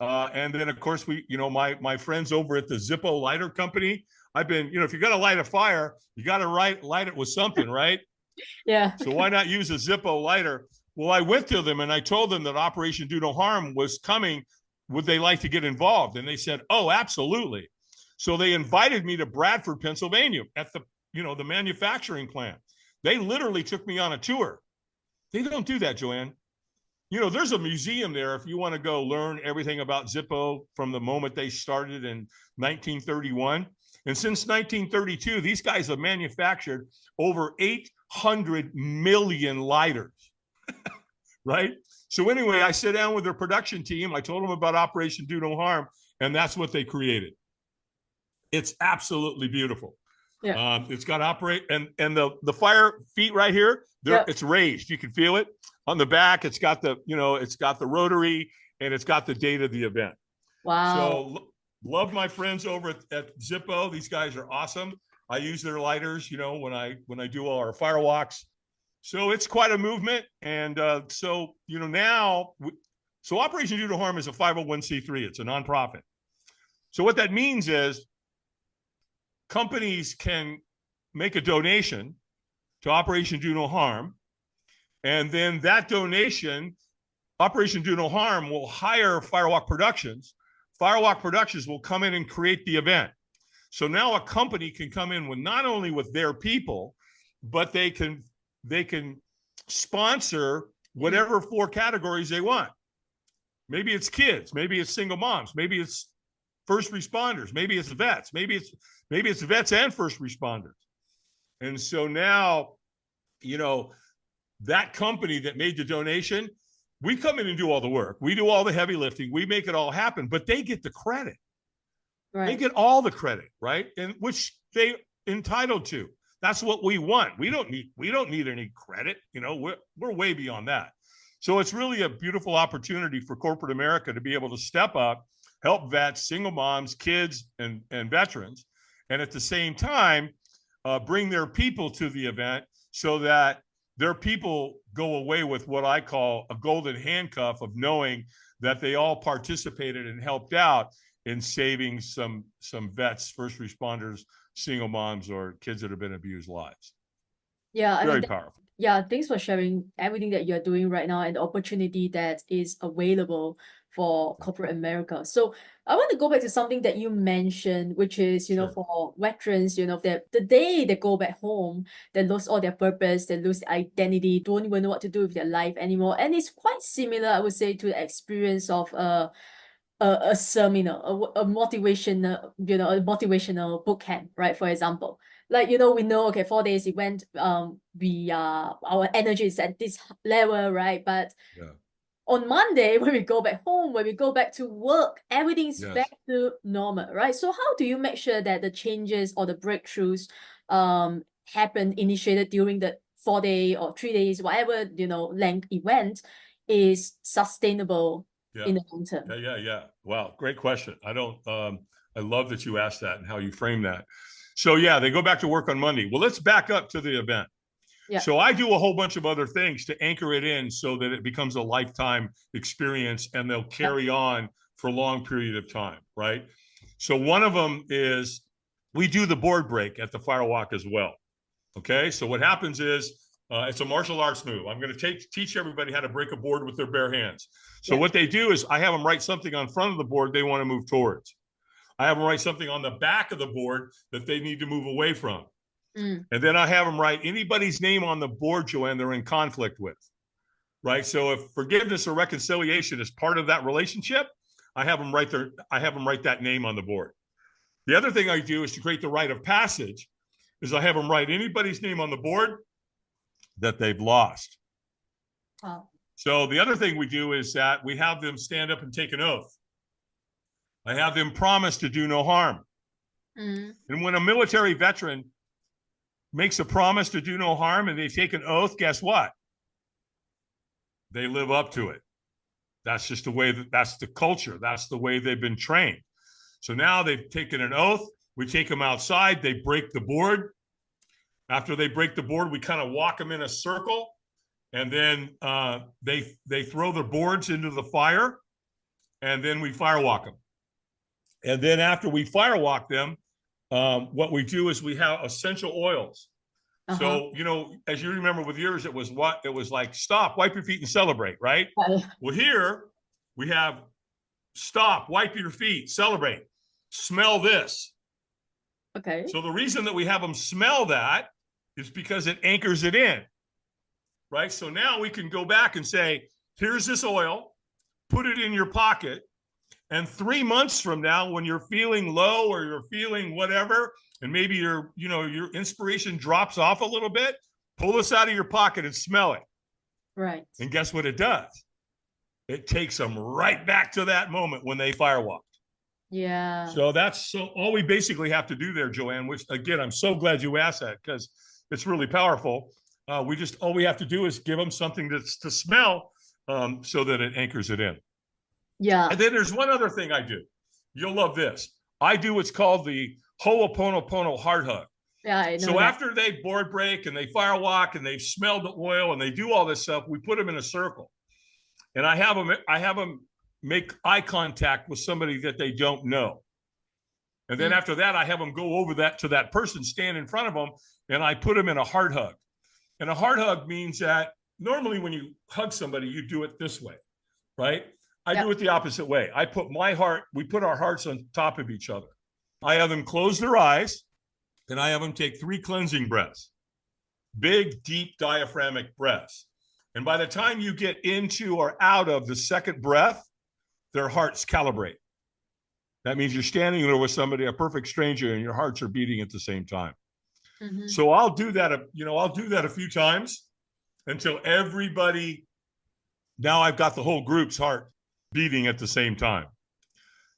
A: And then, of course, my friends over at the Zippo Lighter Company, I've been, if you're going to light a fire, you got to light it with something, right?
C: Yeah.
A: So why not use a Zippo lighter? Well, I went to them and I told them that Operation Do No Harm was coming. Would they like to get involved? And they said, oh, absolutely. So they invited me to Bradford, Pennsylvania at the manufacturing plant. They literally took me on a tour. They don't do that, Joyan. There's a museum there if you want to go learn everything about Zippo from the moment they started in 1931. And since 1932, these guys have manufactured over 800 million lighters, right? So anyway, I sat down with their production team. I told them about Operation Do No Harm, and that's what they created. It's absolutely beautiful.
C: Yeah.
A: It's got and the fire feet right here, it's raised. You can feel it. On the back, it's got the rotary, and it's got the date of the event.
C: Wow.
A: So love my friends over at Zippo. These guys are awesome. I use their lighters, when I do all our firewalks. So it's quite a movement. And so Operation Do No Harm is a 501c3. It's a nonprofit. So what that means is companies can make a donation to Operation Do No Harm, and then that donation, Operation Do No Harm, will hire Firewalk Productions. Firewalk Productions will come in and create the event. So now a company can come in with not only with their people, but they can sponsor whatever 4 categories they want. Maybe it's kids, maybe it's single moms, maybe it's first responders, maybe it's vets, maybe it's vets and first responders. And so now, that company that made the donation, we come in and do all the work. We do all the heavy lifting. We make it all happen, but they get the credit. Right. They get all the credit, right? And which they entitled to. That's what we want. We don't need any credit. We're way beyond that. So it's really a beautiful opportunity for corporate America to be able to step up, help vets, single moms, kids, and veterans, and at the same time, bring their people to the event so that their people go away with what I call a golden handcuff of knowing that they all participated and helped out in saving some vets, first responders, single moms, or kids that have been abused lives.
C: Yeah,
A: very powerful.
C: Yeah, thanks for sharing everything that you're doing right now and the opportunity that is available for corporate America. So I want to go back to something that you mentioned, which is,
A: Sure.
C: for veterans, that the day they go back home, they lose all their purpose, they lose their identity, don't even know what to do with their life anymore. And it's quite similar, I would say, to the experience of a seminar, a motivational, a motivational boot camp, right? For example, like, we know, okay, 4 days it went, our energy is at this level, right? But on Monday, when we go back home, when we go back to work, everything's back to normal, right? So how do you make sure that the changes or the breakthroughs happen, initiated during the 4 day or 3 days, whatever, length event is sustainable in the long term?
A: Yeah. Wow, great question. I love that you asked that and how you frame that. So they go back to work on Monday. Well, let's back up to the event. Yeah. So I do a whole bunch of other things to anchor it in so that it becomes a lifetime experience and they'll carry on for a long period of time, right? So one of them is we do the board break at the Firewalk as well. Okay, so what happens is it's a martial arts move. I'm going to teach everybody how to break a board with their bare hands. So what they do is I have them write something on front of the board they want to move towards. I have them write something on the back of the board that they need to move away from. And then I have them write anybody's name on the board, Joyan, they're in conflict with, right? So if forgiveness or reconciliation is part of that relationship, I have them write that name on the board. The other thing I do is to create the rite of passage is I have them write anybody's name on the board that they've lost.
C: Wow.
A: So the other thing we do is that we have them stand up and take an oath. I have them promise to do no harm.
C: Mm.
A: And when a military veteran makes a promise to do no harm and they take an oath, guess what? They live up to it. That's just the way that's the culture. That's the way they've been trained. So now they've taken an oath. We take them outside. They break the board. After they break the board, we kind of walk them in a circle. And then they throw their boards into the fire. And then we firewalk them. And then after we firewalk them, what we do is we have essential oils.
C: Uh-huh.
A: So, you know, as you remember with yours, it was what? It was like, stop, wipe your feet and celebrate, right? Well, here we have stop, wipe your feet, celebrate, smell this.
C: Okay.
A: So the reason that we have them smell that is because it anchors it in, right? So now we can go back and say, here's this oil, put it in your pocket. And 3 months from now, when you're feeling low or you're feeling whatever, and maybe your inspiration drops off a little bit, pull this out of your pocket and smell it.
C: Right.
A: And guess what it does? It takes them right back to that moment when they firewalked.
C: Yeah.
A: So that's all we basically have to do there, Joanne, which again, I'm so glad you asked that because it's really powerful. All we have to do is give them something to smell so that it anchors it in.
C: Yeah.
A: And then there's one other thing I do. You'll love this. I do what's called the Ho'oponopono heart hug.
C: Yeah, I know.
A: So
C: that.
A: after they board break and they firewalk and they've smelled the oil and they do all this stuff, we put them in a circle. And I have them make eye contact with somebody that they don't know. And then after that, I have them go over that to that person, stand in front of them, and I put them in a heart hug. And a heart hug means that normally when you hug somebody, you do it this way, right? I do it the opposite way. We put our hearts on top of each other. I have them close their eyes, and I have them take 3 cleansing breaths, big, deep diaphragmatic breaths. And by the time you get into or out of the second breath, their hearts calibrate. That means you're standing there with somebody, a perfect stranger, and your hearts are beating at the same time.
C: Mm-hmm.
A: So I'll do that a few times until everybody, now I've got the whole group's heart beating at the same time.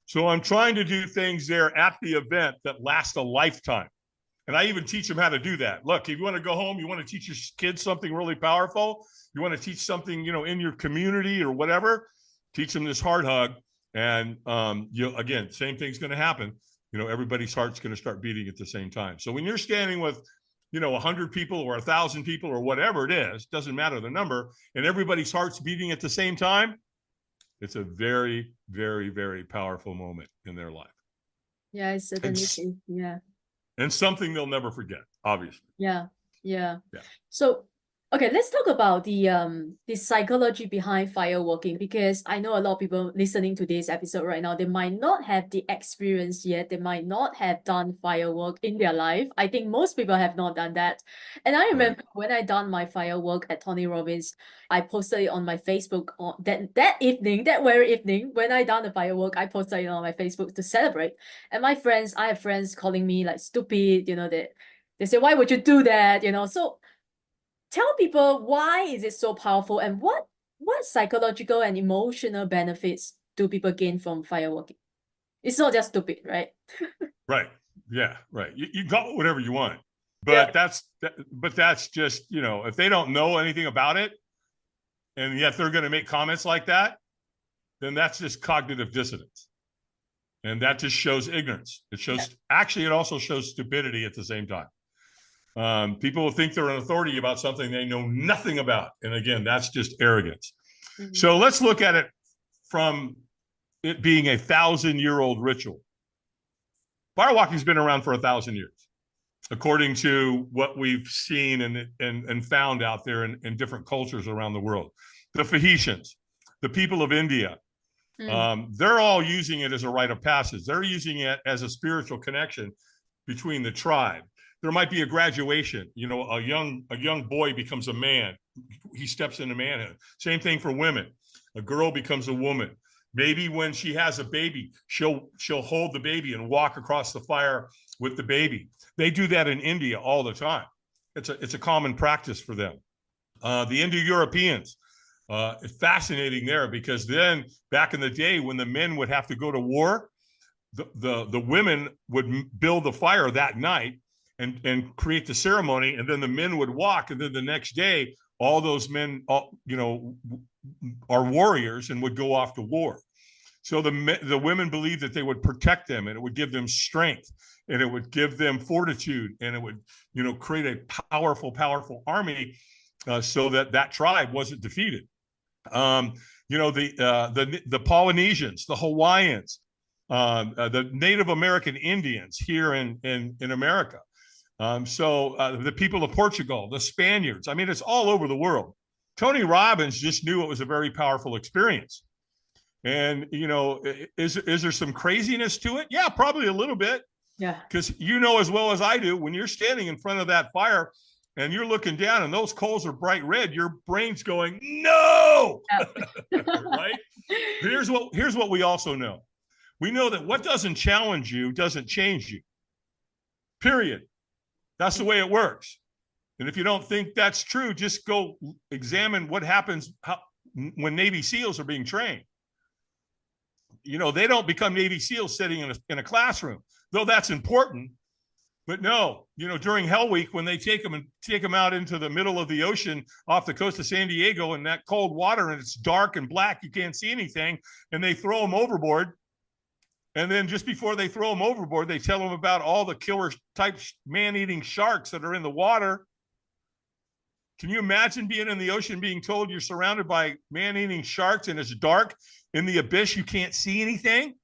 A: So I'm trying to do things there at the event that last a lifetime. And I even teach them how to do that. Look, if you want to go home, you want to teach your kids something really powerful, you want to teach something, in your community or whatever, teach them this heart hug. And again, same thing's going to happen. Everybody's heart's going to start beating at the same time. So when you're standing with 100 people or 1,000 people or whatever it is, doesn't matter the number, and everybody's heart's beating at the same time, it's a very, very, very powerful moment in their life.
C: Yeah, it's certainly. Yeah.
A: And something they'll never forget, obviously.
C: Yeah. So, okay, let's talk about the psychology behind firewalking, because I know a lot of people listening to this episode right now, they might not have the experience yet. They might not have done firewalk in their life. I think most people have not done that. And I remember when I done my firewalk at Tony Robbins, I posted it on my Facebook on that very evening when I done the firewalk, I posted it on my Facebook to celebrate. And I have friends calling me like stupid, they say, why would you do that? So tell people, why is it so powerful, and what psychological and emotional benefits do people gain from firewalking? It's not just stupid, right?
A: Right. Yeah. Right. You got whatever you want, but that's just, if they don't know anything about it, and yet they're going to make comments like that, then that's just cognitive dissonance. And that just shows ignorance. It also shows stupidity at the same time. People will think they're an authority about something they know nothing about. And again, that's just arrogance. Mm-hmm. So let's look at it from it being a 1,000-year-old ritual. Firewalking has been around for 1,000 years, according to what we've seen and found out there in different cultures around the world. The Phoenicians, the people of India, they're all using it as a rite of passage. They're using it as a spiritual connection between the tribe. There might be a graduation, a young boy becomes a man. He steps into manhood. Same thing for women. A girl becomes a woman. Maybe when she has a baby, she'll hold the baby and walk across the fire with the baby. They do that in India all the time. It's a common practice for them. The Indo-Europeans, it's fascinating there, because then back in the day when the men would have to go to war, the women would build the fire that night and create the ceremony, and then the men would walk, and then the next day all those men, are warriors and would go off to war. So the women believed that they would protect them, and it would give them strength, and it would give them fortitude, and it would, create a powerful army, so that tribe wasn't defeated. The Polynesians, the Hawaiians, the Native American Indians here in America. The people of Portugal, the Spaniards. I mean, it's all over the world. Tony Robbins just knew it was a very powerful experience. And, is there some craziness to it? Yeah, probably a little bit.
C: Yeah.
A: Because as well as I do, when you're standing in front of that fire and you're looking down and those coals are bright red, your brain's going, no. Yeah. Right? Here's what we also know. We know that what doesn't challenge you doesn't change you. Period. That's the way it works. And if you don't think that's true, just go examine what happens when Navy SEALs are being trained. They don't become Navy SEALs sitting in a classroom, though that's important. But no, during Hell Week, when they take them out into the middle of the ocean off the coast of San Diego in that cold water, and it's dark and black, you can't see anything, and they throw them overboard. And then just before they throw them overboard, they tell them about all the killer type man-eating sharks that are in the water. Can you imagine being in the ocean, being told you're surrounded by man-eating sharks and it's dark in the abyss, you can't see anything?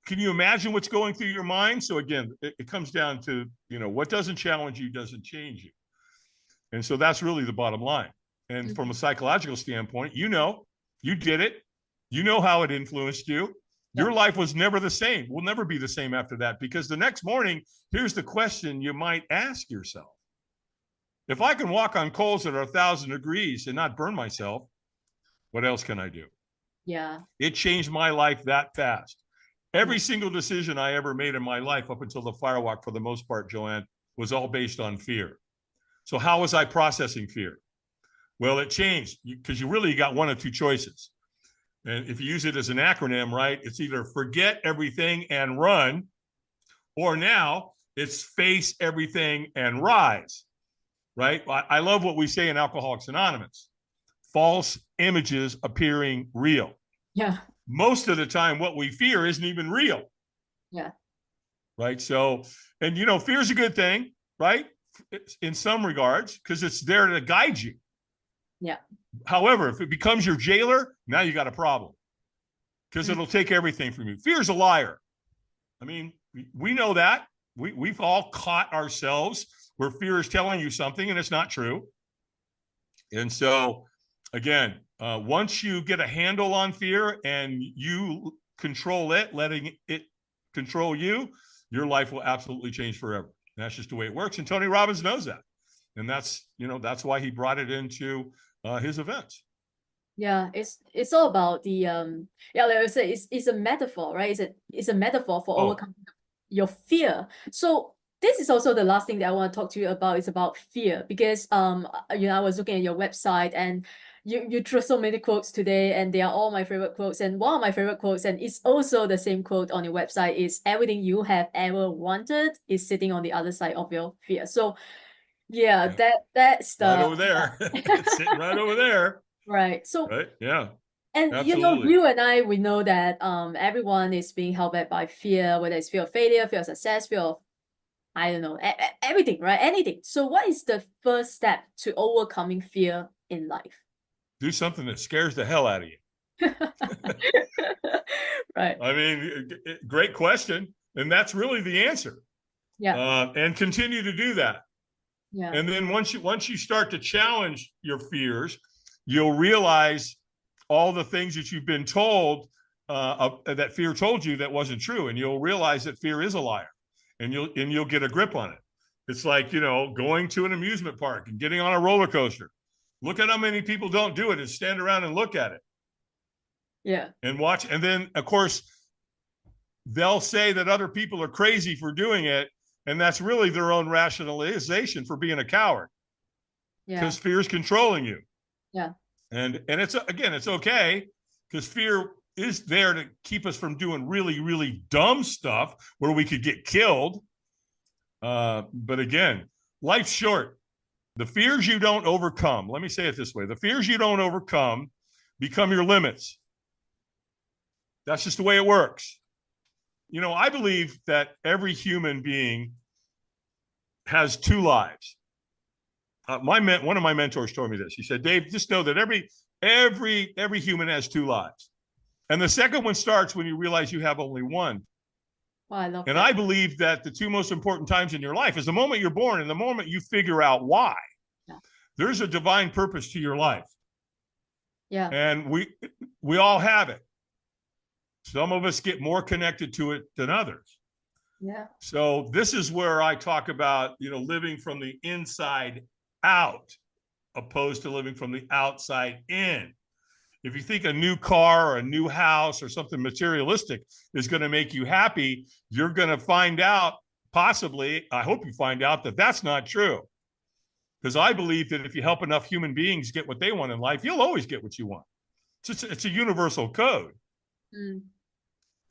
A: Can you imagine what's going through your mind? So again, it comes down to, what doesn't challenge you doesn't change you. And so that's really the bottom line. And from a psychological standpoint, you did it. You know how it influenced you. Your life was never the same, will never be the same after that, because the next morning, here's the question you might ask yourself. If I can walk on coals that are 1,000 degrees and not burn myself, what else can I do?
C: Yeah.
A: It changed my life that fast. Every single decision I ever made in my life up until the Firewalk, for the most part, Joyan, was all based on fear. So how was I processing fear? Well, it changed, because you really got one of two choices. And if you use it as an acronym, right, it's either forget everything and run, or now it's face everything and rise, right? I love what we say in Alcoholics Anonymous: false images appearing real.
C: Yeah.
A: Most of the time, what we fear isn't even real.
C: Yeah.
A: Right. So, and fear is a good thing, right? In some regards, because it's there to guide you.
C: Yeah.
A: However, if it becomes your jailer, now you got a problem, because it'll take everything from you. Fear is a liar. I mean, we know that. We've all caught ourselves where fear is telling you something and it's not true. And so, again, once you get a handle on fear and you control it, letting it control you, your life will absolutely change forever. And that's just the way it works. And Tony Robbins knows that. And that's that's why he brought it into his events.
C: Yeah, it's all about the like I said, it's a metaphor, right? It's a metaphor for overcoming your fear. So this is also the last thing that I want to talk to you about. Is about fear, because I was looking at your website, and you drew so many quotes today, and they are all my favorite quotes. And one of my favorite quotes, and it's also the same quote on your website, is everything you have ever wanted is sitting on the other side of your fear. So yeah. That's the
A: right over there. It's sitting right over there.
C: Right. So
A: right. Yeah.
C: And
A: Absolutely.
C: you and I, we know that everyone is being held back by fear, whether it's fear of failure, fear of success, fear of, I don't know, everything, right? Anything. So what is the first step to overcoming fear in life?
A: Do something that scares the hell out of you.
C: Right.
A: I mean, great question. And that's really the answer.
C: Yeah.
A: And continue to do that.
C: Yeah.
A: And then once you start to challenge your fears, you'll realize all the things that you've been told that fear told you that wasn't true, and you'll realize that fear is a liar, and you'll get a grip on it. It's like, going to an amusement park and getting on a roller coaster. Look at how many people don't do it and stand around and look at it.
C: Yeah.
A: and watch. And then, of course, they'll say that other people are crazy for doing it. And that's really their own rationalization for being a coward, because fear is controlling you.
C: Yeah.
A: And it's, again, it's okay, because fear is there to keep us from doing really, really dumb stuff where we could get killed. But again, life's short. The fears you don't overcome, let me say it this way, the fears you don't overcome become your limits. That's just the way it works. You know, I believe that every human being has two lives. One of my mentors told me this. He said, Dave, just know that every human has two lives. And the second one starts when you realize you have only one.
C: Wow, I love
A: and
C: that.
A: I believe that the two most important times in your life is the moment you're born and the moment you figure out why.
C: Yeah.
A: There's a divine purpose to your life.
C: Yeah.
A: And we all have it. Some of us get more connected to it than others.
C: Yeah.
A: So this is where I talk about, you know, living from the inside out, opposed to living from the outside in. If you think a new car or a new house or something materialistic is going to make you happy, you're going to find out, possibly, I hope you find out, that that's not true. Because I believe that if you help enough human beings get what they want in life, you'll always get what you want. It's a universal code.
C: Mm.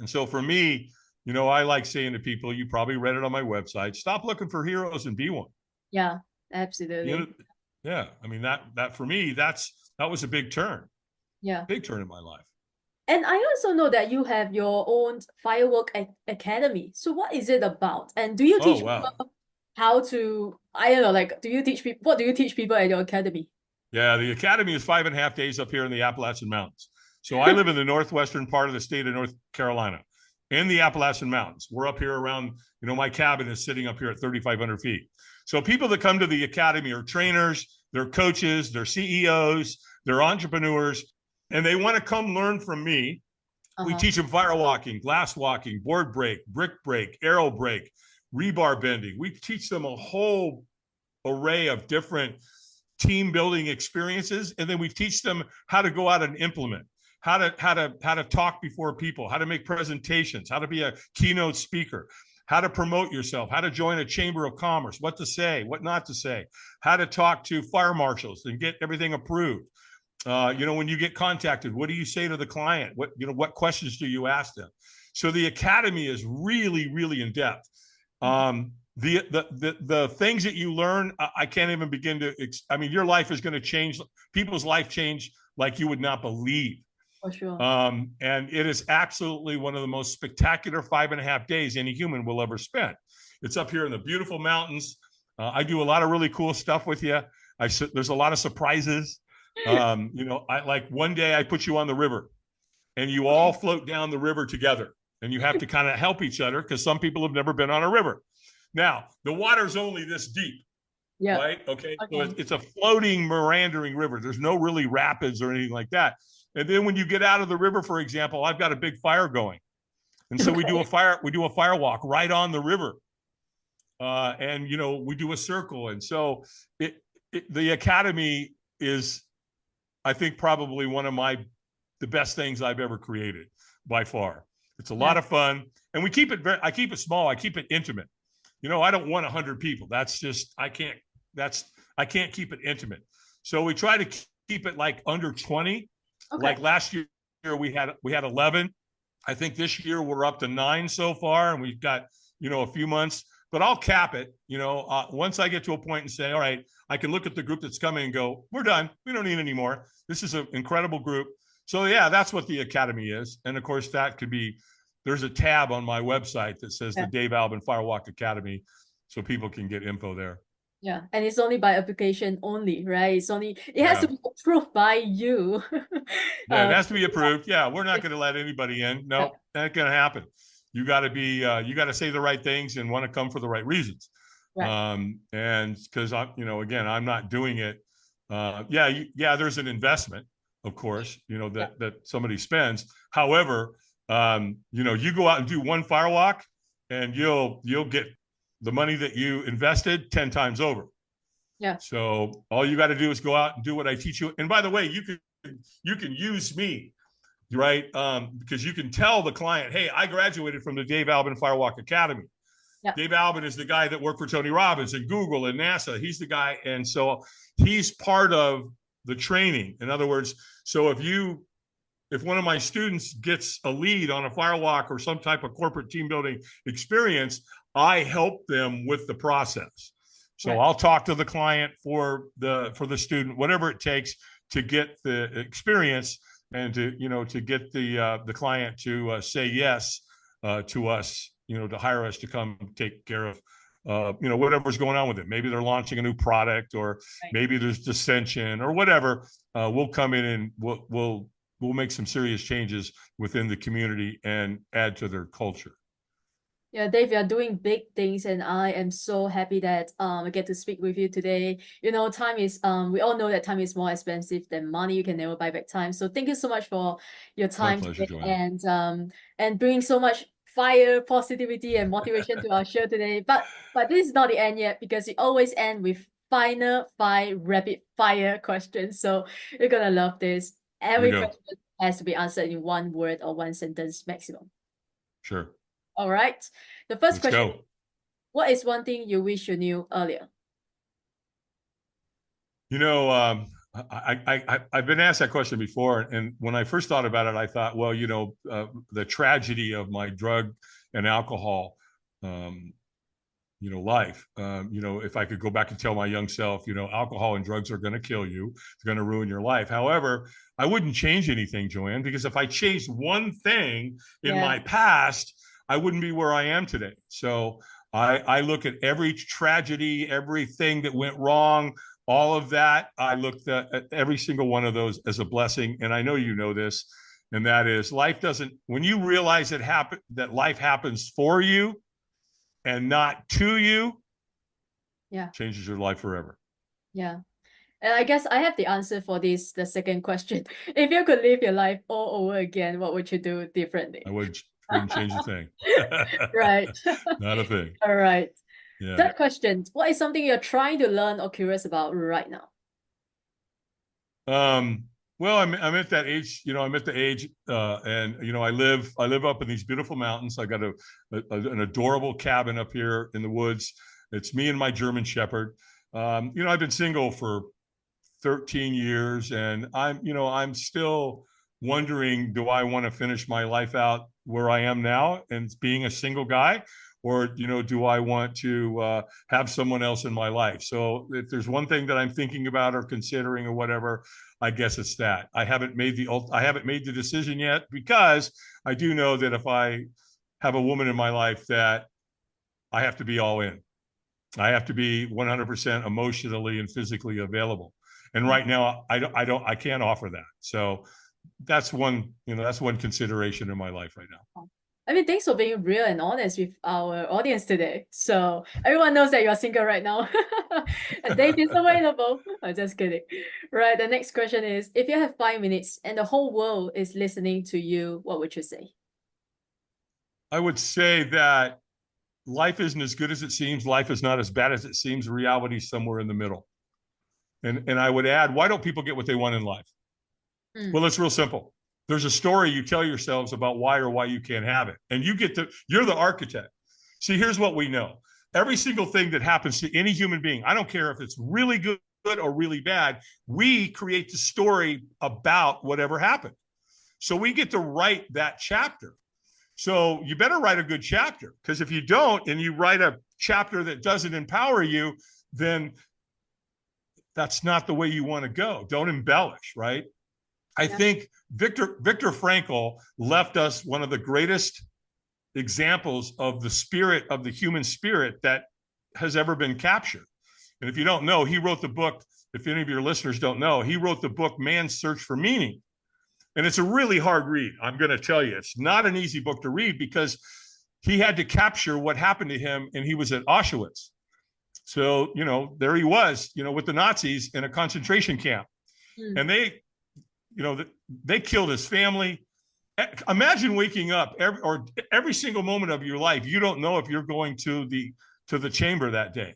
A: And so for me, you know, I like saying to people, you probably read it on my website, stop looking for heroes and be one.
C: Yeah, absolutely.
A: You know, yeah. I mean, that for me, that was a big turn.
C: Yeah.
A: Big turn in my life.
C: And I also know that you have your own Firewalk Academy. So what is it about? And do you teach people how to, I don't know, like, what do you teach people at your academy?
A: Yeah, the academy is 5.5 days up here in the Appalachian Mountains. So I live in the northwestern part of the state of North Carolina, in the Appalachian Mountains. We're up here around, you know, my cabin is sitting up here at 3,500 feet. So people that come to the academy are trainers, they're coaches, they're CEOs, they're entrepreneurs, and they want to come learn from me. We teach them firewalking, glass walking, board break, brick break, arrow break, rebar bending. We teach them a whole array of different team building experiences. And then we teach them how to go out and implement, how to talk before people, how to make presentations, how to be a keynote speaker, how to promote yourself, how to join a chamber of commerce, what to say, what not to say, how to talk to fire marshals and get everything approved. You know, when you get contacted, what do you say to the client? What questions do you ask them? So the academy is really, really in depth. The things that you learn, I can't even begin to. I mean, your life is going to change. People's life change like you would not believe.
C: For sure.
A: And it is absolutely one of the most spectacular 5.5 days any human will ever spend. It's up here in the beautiful mountains. I do a lot of really cool stuff with you. There's a lot of surprises. You know, like one day I put you on the river and you all float down the river together and you have to kind of help each other because some people have never been on a river. Now, the water's only this deep. Yeah. Right. Okay. So it's a floating, meandering river. There's no really rapids or anything like that. And then when you get out of the river, for example, I've got a big fire going. And so we do a fire walk right on the river. And, you know, we do a circle. And so the academy is, I think, probably one of the best things I've ever created by far. It's a lot of fun. And I keep it small. I keep it intimate. You know, I don't want 100 people. That's just, I can't keep it intimate. So we try to keep it like under 20. Okay. Like last year we had 11. I think this year we're up to 9 so far, and we've got, you know, a few months, but I'll cap it, you know, once I get to a point and say, all right, I can look at the group that's coming and go, we're done. We don't need any more. This is an incredible group. So yeah, that's what the academy is. And of course that could be, there's a tab on my website that says the Dave Albin Firewalk Academy, so people can get info there.
C: Yeah, and it's only by application only, right? It has to be approved by you.
A: Yeah, it has to be approved. Yeah, we're not going to let anybody in. No, not going to happen. You got to be, you got to say the right things and want to come for the right reasons. Right. And because you know, again, I'm not doing it. There's an investment, of course, you know, that somebody spends. However, you know, you go out and do one firewalk and you'll get the money that you invested 10 times over. Yeah. So all you got to do is go out and do what I teach you. And by the way, you can use me. right? Because you can tell the client, hey, I graduated from the Dave Albin Firewalk Academy.
C: Yeah.
A: Dave Albin is the guy that worked for Tony Robbins and Google and NASA. He's the guy. And so he's part of the training. In other words, so if one of my students gets a lead on a firewalk or some type of corporate team building experience, I help them with the process. So
C: Right.
A: I'll talk to the client for the student, whatever it takes to get the experience and to get the client to say yes to us, to hire us to come take care of whatever's going on with it. Maybe they're launching a new product, or
C: Right.
A: maybe there's dissension or whatever. We'll come in and we'll make some serious changes within the community and add to their culture.
C: Yeah, Dave, you're doing big things, and I am so happy that I get to speak with you today. Time is we all know that time is more expensive than money. You can never buy back time. So thank you so much for your time
A: pleasure,
C: today,
A: Joyan.
C: and bringing so much fire, positivity, and motivation to our show today. But this is not the end yet, because we always end with final 5 rapid fire questions. So you're gonna love this. Every
A: Here we go.
C: question has to be answered in 1 word or 1 sentence maximum.
A: Sure.
C: All right. The first
A: Let's
C: question:
A: go.
C: what is one thing you wish you knew earlier?
A: I've been asked that question before, and when I first thought about it, I thought, well, the tragedy of my drug and alcohol, life. If I could go back and tell my young self, alcohol and drugs are going to kill you, it's going to ruin your life. However, I wouldn't change anything, Joyan, because if I changed one thing in my past, I wouldn't be where I am today. So I look at every tragedy, everything that went wrong, all of that. I looked at every single one of those as a blessing. And I know you know this, and that is, life doesn't, when you realize that life happens for you and not to you, changes your life forever.
C: Yeah. And I guess I have the answer for the second question. If you could live your life all over again, what would you do differently?
A: I wouldn't change a thing.
C: Right.
A: Not a thing.
C: All right.
A: Yeah.
C: Third question: what is something you're trying to learn or curious about right now?
A: Well, I'm at that age, I'm at the age, and I live up in these beautiful mountains. I got an adorable cabin up here in the woods. It's me and my German Shepherd. I've been single for 13 years, and I'm still wondering, do I want to finish my life out where I am now and being a single guy, or do I want to have someone else in my life? So if there's one thing that I'm thinking about or considering or whatever, I guess it's that. I haven't made the decision yet, because I do know that if I have a woman in my life, that I have to be all in. I have to be 100% emotionally and physically available. And right now I can't offer that. So that's one consideration in my life right now.
C: I mean, thanks for being real and honest with our audience today. So everyone knows that you're single right now. And Dave is available. I'm just kidding. Right. The next question is, if you have 5 minutes and the whole world is listening to you, what would you say?
A: I would say that life isn't as good as it seems. Life is not as bad as it seems. Reality is somewhere in the middle. And I would add, why don't people get what they want in life? Well, it's real simple. There's a story you tell yourselves about why you can't have it. And you're the architect. See, here's what we know. Every single thing that happens to any human being, I don't care if it's really good or really bad, we create the story about whatever happened. So we get to write that chapter. So you better write a good chapter, because if you don't, and you write a chapter that doesn't empower you, then that's not the way you want to go. Don't embellish, right? I think Viktor Frankl left us one of the greatest examples of the spirit, of the human spirit, that has ever been captured. And if you don't know, he wrote the book, if any of your listeners don't know, he wrote the book, Man's Search for Meaning. And it's a really hard read. I'm going to tell you, it's not an easy book to read, because he had to capture what happened to him, and he was at Auschwitz. So, there he was, with the Nazis in a concentration camp. And they killed his family. Imagine waking up every single moment of your life. You don't know if you're going to the chamber that day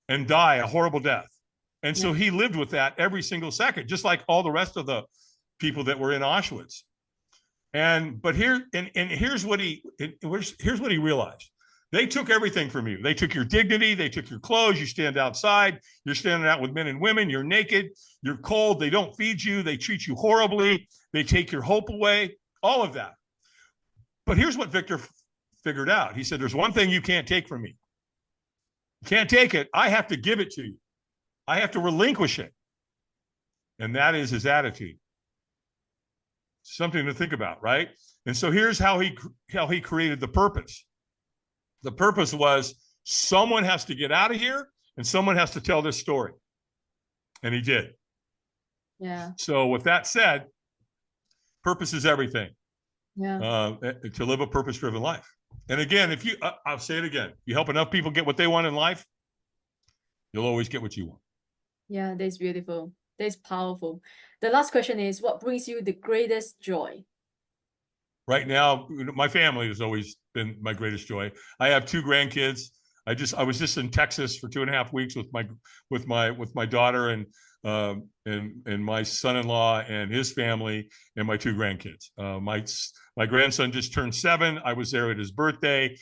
A: and die a horrible death. And so he lived with that every single second, just like all the rest of the people that were in Auschwitz. But here's what he realized. They took everything from you. They took your dignity. They took your clothes. You stand outside. You're standing out with men and women. You're naked. You're cold. They don't feed you. They treat you horribly. They take your hope away. All of that. But here's what Victor figured out. He said, there's one thing you can't take from me. You can't take it. I have to give it to you. I have to relinquish it. And that is his attitude. Something to think about, right? And so here's how he created the purpose. The purpose was someone has to get out of here and someone has to tell this story. And he did.
C: Yeah.
A: So with that said, purpose is everything.
C: Yeah.
A: To live a purpose-driven life. And again, I'll say it again, you help enough people get what they want in life, you'll always get what you want.
C: Yeah, that's beautiful. That's powerful. The last question is, what brings you the greatest joy?
A: Right now, my family has always been my greatest joy. I have 2 grandkids. I was just in Texas for 2.5 weeks with my daughter and my son-in-law and his family and my 2 grandkids. My grandson just turned 7. I was there at his birthday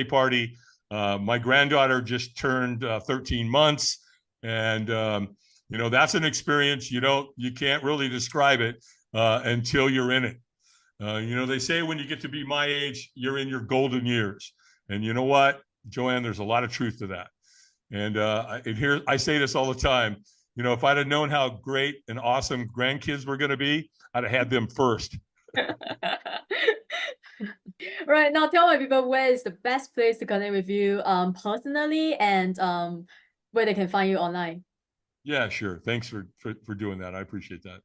A: party. My granddaughter just turned 13 months, and that's an experience you can't really describe it until you're in it. They say when you get to be my age, you're in your golden years. And you know what, Joyan, there's a lot of truth to that. And here I say this all the time. If I'd have known how great and awesome grandkids were going to be, I'd have had them first.
C: Right, now tell my people where is the best place to connect with you personally, and where they can find you online.
A: Yeah, sure. Thanks for doing that. I appreciate that.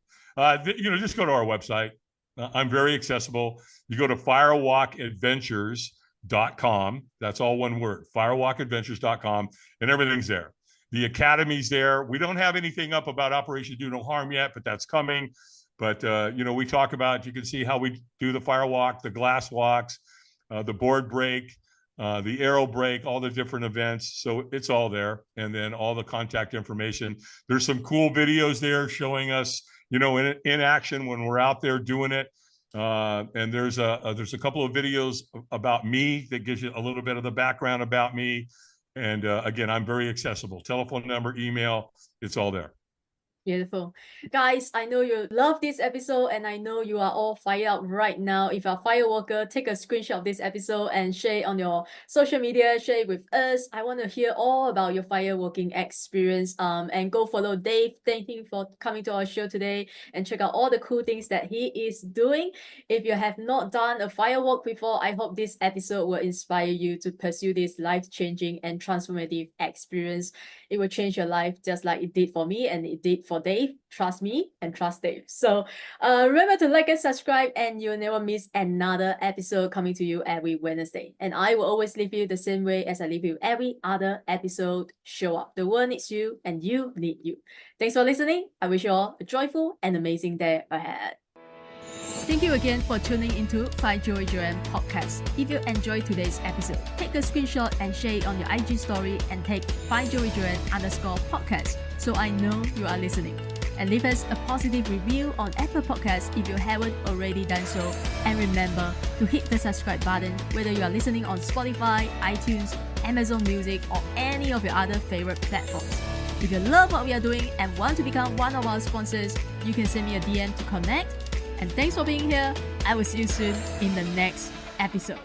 A: Just go to our website. I'm very accessible. You go to firewalkadventures.com. That's all one word, firewalkadventures.com, and everything's there. The academy's there. We don't have anything up about Operation Do No Harm yet, but that's coming. But, we talk about, you can see how we do the firewalk, the glass walks, the board break, the arrow break, all the different events. So it's all there. And then all the contact information. There's some cool videos there showing us, in action when we're out there doing it. And there's a couple of videos about me that gives you a little bit of the background about me. And again, I'm very accessible. Telephone number, email, it's all there.
C: Beautiful. Guys, I know you love this episode, and I know you are all fired up right now. If you're a firewalker, take a screenshot of this episode and share it on your social media, share it with us. I want to hear all about your firewalking experience. And go follow Dave. Thank him for coming to our show today and check out all the cool things that he is doing. If you have not done a firewalk before, I hope this episode will inspire you to pursue this life-changing and transformative experience. It will change your life just like it did for me and it did for Dave. Trust me and trust Dave. So remember to like and subscribe, and you'll never miss another episode coming to you every Wednesday. And I will always leave you the same way as I leave you every other episode. Show up. The world needs you and you need you. Thanks for listening. I wish you all a joyful and amazing day ahead.
B: Thank you again for tuning into Joyan podcast. If you enjoyed today's episode, take a screenshot and share it on your IG story and tag _podcast so I know you are listening. And leave us a positive review on Apple Podcasts if you haven't already done so. And remember to hit the subscribe button whether you are listening on Spotify, iTunes, Amazon Music, or any of your other favorite platforms. If you love what we are doing and want to become one of our sponsors, you can send me a DM to connect. And thanks for being here. I will see you soon in the next episode.